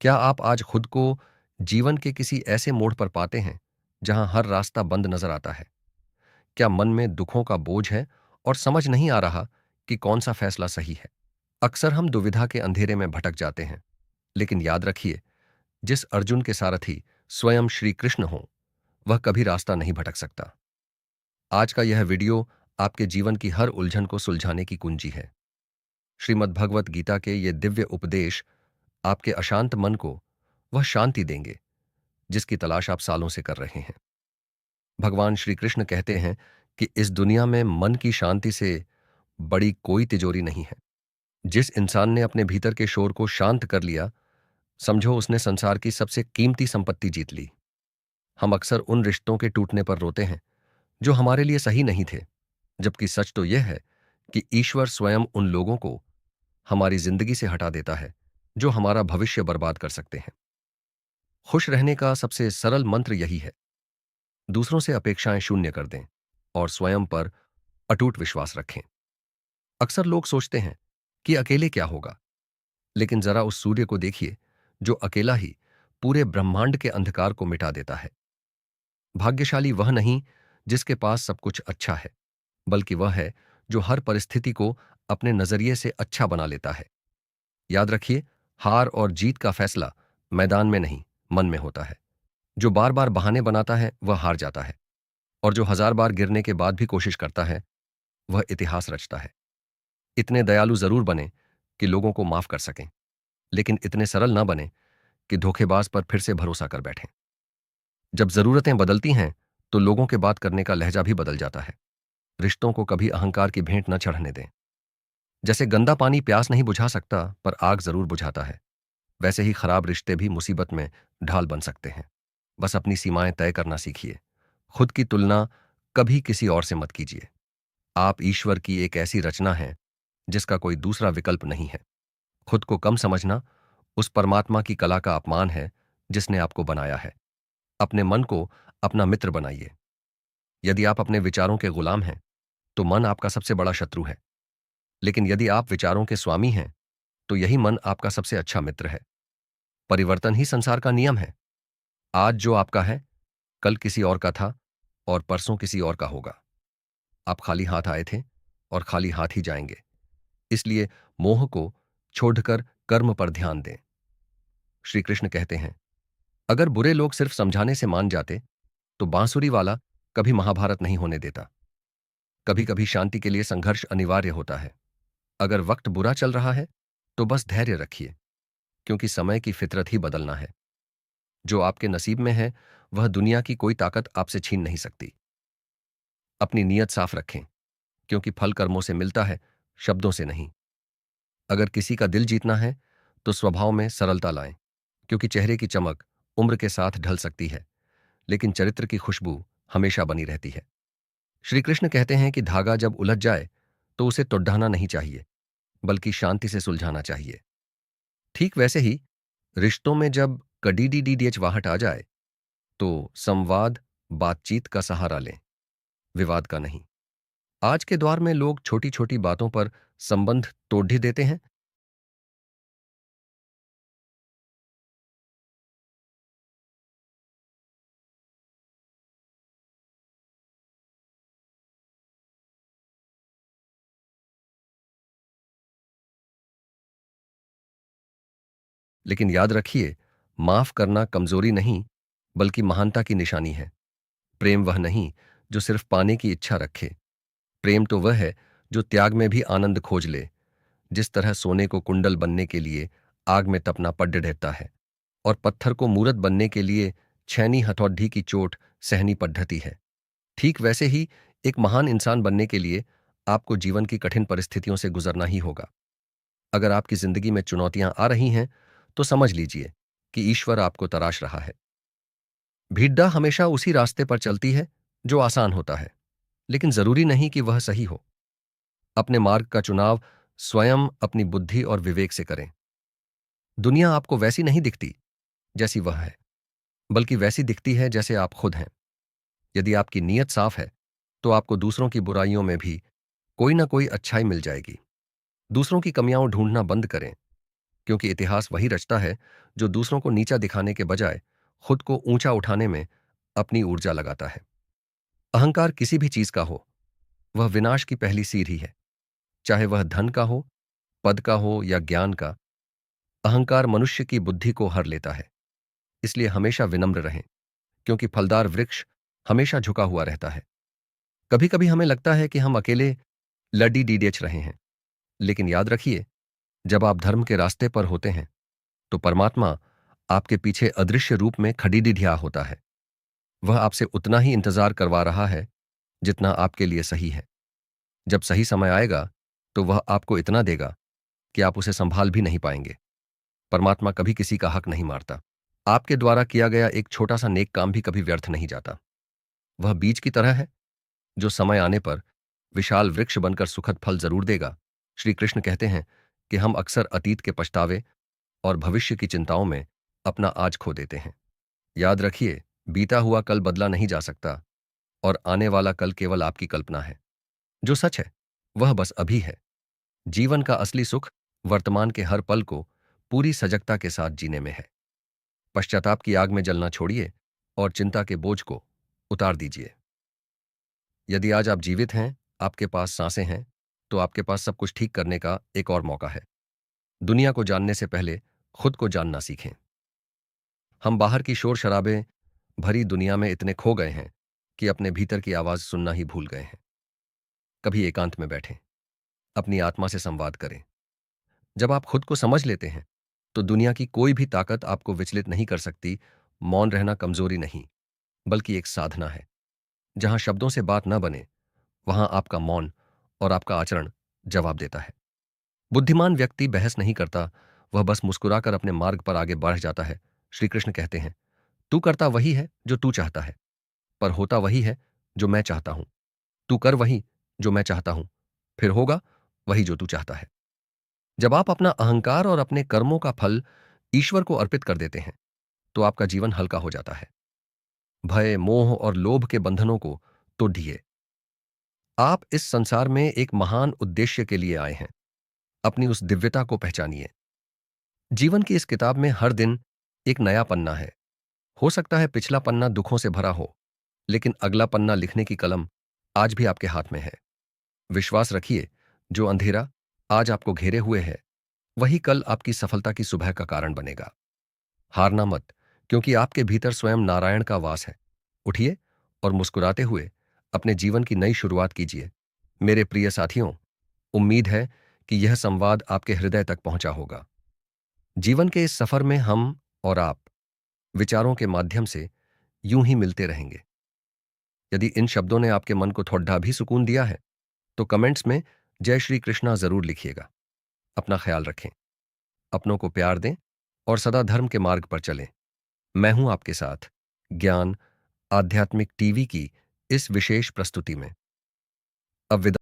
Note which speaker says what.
Speaker 1: क्या आप आज खुद को जीवन के किसी ऐसे मोड़ पर पाते हैं जहां हर रास्ता बंद नजर आता है? क्या मन में दुखों का बोझ है और समझ नहीं आ रहा कि कौन सा फैसला सही है? अक्सर हम दुविधा के अंधेरे में भटक जाते हैं, लेकिन याद रखिए, जिस अर्जुन के सारथी स्वयं श्री कृष्ण हो, वह कभी रास्ता नहीं भटक सकता। आज का यह वीडियो आपके जीवन की हर उलझन को सुलझाने की कुंजी है। श्रीमद् भगवत गीता के ये दिव्य उपदेश आपके अशांत मन को वह शांति देंगे जिसकी तलाश आप सालों से कर रहे हैं। भगवान श्री कृष्ण कहते हैं कि इस दुनिया में मन की शांति से बड़ी कोई तिजोरी नहीं है। जिस इंसान ने अपने भीतर के शोर को शांत कर लिया, समझो उसने संसार की सबसे कीमती संपत्ति जीत ली। हम अक्सर उन रिश्तों के टूटने पर रोते हैं जो हमारे लिए सही नहीं थे, जबकि सच तो यह है कि ईश्वर स्वयं उन लोगों को हमारी जिंदगी से हटा देता है जो हमारा भविष्य बर्बाद कर सकते हैं। खुश रहने का सबसे सरल मंत्र यही है, दूसरों से अपेक्षाएं शून्य कर दें और स्वयं पर अटूट विश्वास रखें। अक्सर लोग सोचते हैं कि अकेले क्या होगा, लेकिन जरा उस सूर्य को देखिए जो अकेला ही पूरे ब्रह्मांड के अंधकार को मिटा देता है। भाग्यशाली वह नहीं जिसके पास सब कुछ अच्छा है, बल्कि वह है जो हर परिस्थिति को अपने नजरिए से अच्छा बना लेता है। याद रखिए, हार और जीत का फैसला मैदान में नहीं, मन में होता है। जो बार बार बहाने बनाता है वह हार जाता है, और जो हजार बार गिरने के बाद भी कोशिश करता है वह इतिहास रचता है। इतने दयालु जरूर बने कि लोगों को माफ कर सकें, लेकिन इतने सरल ना बने कि धोखेबाज पर फिर से भरोसा कर बैठें। जब जरूरतें बदलती हैं तो लोगों के बात करने का लहजा भी बदल जाता है। रिश्तों को कभी अहंकार की भेंट न चढ़ने दें। जैसे गंदा पानी प्यास नहीं बुझा सकता पर आग जरूर बुझाता है, वैसे ही खराब रिश्ते भी मुसीबत में ढाल बन सकते हैं। बस अपनी सीमाएं तय करना सीखिए। खुद की तुलना कभी किसी और से मत कीजिए। आप ईश्वर की एक ऐसी रचना है जिसका कोई दूसरा विकल्प नहीं है। खुद को कम समझना उस परमात्मा की कला का अपमान है जिसने आपको बनाया है। अपने मन को अपना मित्र बनाइए। यदि आप अपने विचारों के गुलाम हैं तो मन आपका सबसे बड़ा शत्रु है, लेकिन यदि आप विचारों के स्वामी हैं तो यही मन आपका सबसे अच्छा मित्र है। परिवर्तन ही संसार का नियम है। आज जो आपका है कल किसी और का था और परसों किसी और का होगा। आप खाली हाथ आए थे और खाली हाथ ही जाएंगे। इसलिए मोह को छोड़कर कर्म पर ध्यान दें। श्री कृष्ण कहते हैं, अगर बुरे लोग सिर्फ समझाने से मान जाते तो बांसुरी वाला कभी महाभारत नहीं होने देता। कभी कभी शांति के लिए संघर्ष अनिवार्य होता है। अगर वक्त बुरा चल रहा है तो बस धैर्य रखिए, क्योंकि समय की फितरत ही बदलना है। जो आपके नसीब में है वह दुनिया की कोई ताकत आपसे छीन नहीं सकती। अपनी नीयत साफ रखें, क्योंकि फल कर्मों से मिलता है, शब्दों से नहीं। अगर किसी का दिल जीतना है तो स्वभाव में सरलता लाएं, क्योंकि चेहरे की चमक उम्र के साथ ढल सकती है, लेकिन चरित्र की खुशबू हमेशा बनी रहती है। श्री कृष्ण कहते हैं कि धागा जब उलझ जाए तो उसे तोड़ना नहीं चाहिए, बल्कि शांति से सुलझाना चाहिए। ठीक वैसे ही रिश्तों में जब कड़ीडीडीएचवाहट आ जाए तो संवाद, बातचीत का सहारा लें, विवाद का नहीं। आज के दौर में लोग छोटी छोटी बातों पर संबंध तोड़ ही देते हैं। लेकिन याद रखिए, माफ करना कमजोरी नहीं, बल्कि महानता की निशानी है। प्रेम वह नहीं जो सिर्फ पाने की इच्छा रखे। प्रेम तो वह है जो त्याग में भी आनंद खोज ले। जिस तरह सोने को कुंडल बनने के लिए आग में तपना पड़ रहता है, और पत्थर को मूरत बनने के लिए छैनी हथौड़ी की चोट सहनी पद्धति है, ठीक वैसे ही एक महान इंसान बनने के लिए आपको जीवन की कठिन परिस्थितियों से गुजरना ही होगा। अगर आपकी जिंदगी में चुनौतियां आ रही हैं तो समझ लीजिए कि ईश्वर आपको तराश रहा है। भीड़ हमेशा उसी रास्ते पर चलती है जो आसान होता है, लेकिन जरूरी नहीं कि वह सही हो। अपने मार्ग का चुनाव स्वयं अपनी बुद्धि और विवेक से करें। दुनिया आपको वैसी नहीं दिखती जैसी वह है, बल्कि वैसी दिखती है जैसे आप खुद हैं। यदि आपकी नीयत साफ है तो आपको दूसरों की बुराइयों में भी कोई ना कोई अच्छाई मिल जाएगी। दूसरों की कमियां ढूंढना बंद करें, क्योंकि इतिहास वही रचता है जो दूसरों को नीचा दिखाने के बजाय खुद को ऊंचा उठाने में अपनी ऊर्जा लगाता है। अहंकार किसी भी चीज का हो, वह विनाश की पहली सीढ़ी है। चाहे वह धन का हो, पद का हो या ज्ञान का, अहंकार मनुष्य की बुद्धि को हर लेता है। इसलिए हमेशा विनम्र रहें, क्योंकि फलदार वृक्ष हमेशा झुका हुआ रहता है। कभी कभी हमें लगता है कि हम अकेले लड़ी डीडेच रहे हैं, लेकिन याद रखिए, जब आप धर्म के रास्ते पर होते हैं तो परमात्मा आपके पीछे अदृश्य रूप में खड़ीडिढिया होता है। वह आपसे उतना ही इंतजार करवा रहा है जितना आपके लिए सही है। जब सही समय आएगा तो वह आपको इतना देगा कि आप उसे संभाल भी नहीं पाएंगे। परमात्मा कभी किसी का हक नहीं मारता। आपके द्वारा किया गया एक छोटा सा नेक काम भी कभी व्यर्थ नहीं जाता। वह बीज की तरह है जो समय आने पर विशाल वृक्ष बनकर सुखद फल जरूर देगा। श्री कृष्ण कहते हैं कि हम अक्सर अतीत के पछतावे और भविष्य की चिंताओं में अपना आज खो देते हैं। याद रखिए, बीता हुआ कल बदला नहीं जा सकता और आने वाला कल केवल आपकी कल्पना है। जो सच है वह बस अभी है। जीवन का असली सुख वर्तमान के हर पल को पूरी सजगता के साथ जीने में है। पश्चाताप की आग में जलना छोड़िए और चिंता के बोझ को उतार दीजिए। यदि आज आप जीवित हैं, आपके पास सांसें हैं, तो आपके पास सब कुछ ठीक करने का एक और मौका है। दुनिया को जानने से पहले खुद को जानना सीखें। हम बाहर की शोर शराबे भरी दुनिया में इतने खो गए हैं कि अपने भीतर की आवाज सुनना ही भूल गए हैं। कभी एकांत में बैठें, अपनी आत्मा से संवाद करें। जब आप खुद को समझ लेते हैं तो दुनिया की कोई भी ताकत आपको विचलित नहीं कर सकती। मौन रहना कमजोरी नहीं, बल्कि एक साधना है। जहां शब्दों से बात न बने, वहां आपका मौन और आपका आचरण जवाब देता है। बुद्धिमान व्यक्ति बहस नहीं करता, वह बस मुस्कुराकर अपने मार्ग पर आगे बढ़ जाता है। श्री कृष्ण कहते हैं, तू करता वही है जो तू चाहता है, पर होता वही है जो मैं चाहता हूं। तू कर वही जो मैं चाहता हूं, फिर होगा वही जो तू चाहता है। जब आप अपना अहंकार और अपने कर्मों का फल ईश्वर को अर्पित कर देते हैं तो आपका जीवन हल्का हो जाता है। भय, मोह और लोभ के बंधनों को तोड़िए। आप इस संसार में एक महान उद्देश्य के लिए आए हैं। अपनी उस दिव्यता को पहचानिए। जीवन की इस किताब में हर दिन एक नया पन्ना है। हो सकता है पिछला पन्ना दुखों से भरा हो, लेकिन अगला पन्ना लिखने की कलम आज भी आपके हाथ में है। विश्वास रखिए, जो अंधेरा आज आपको घेरे हुए है वही कल आपकी सफलता की सुबह का कारण बनेगा। हारना मत, क्योंकि आपके भीतर स्वयं नारायण का वास है। उठिए और मुस्कुराते हुए अपने जीवन की नई शुरुआत कीजिए। मेरे प्रिय साथियों, उम्मीद है कि यह संवाद आपके हृदय तक पहुंचा होगा। जीवन के इस सफर में हम और आप विचारों के माध्यम से यूं ही मिलते रहेंगे। यदि इन शब्दों ने आपके मन को थोड़ा भी सुकून दिया है तो कमेंट्स में जय श्री कृष्णा जरूर लिखिएगा। अपना ख्याल रखें, अपनों को प्यार दें और सदा धर्म के मार्ग पर चलें। मैं हूं आपके साथ ज्ञान आध्यात्मिक टीवी की इस विशेष प्रस्तुति में। अब विदा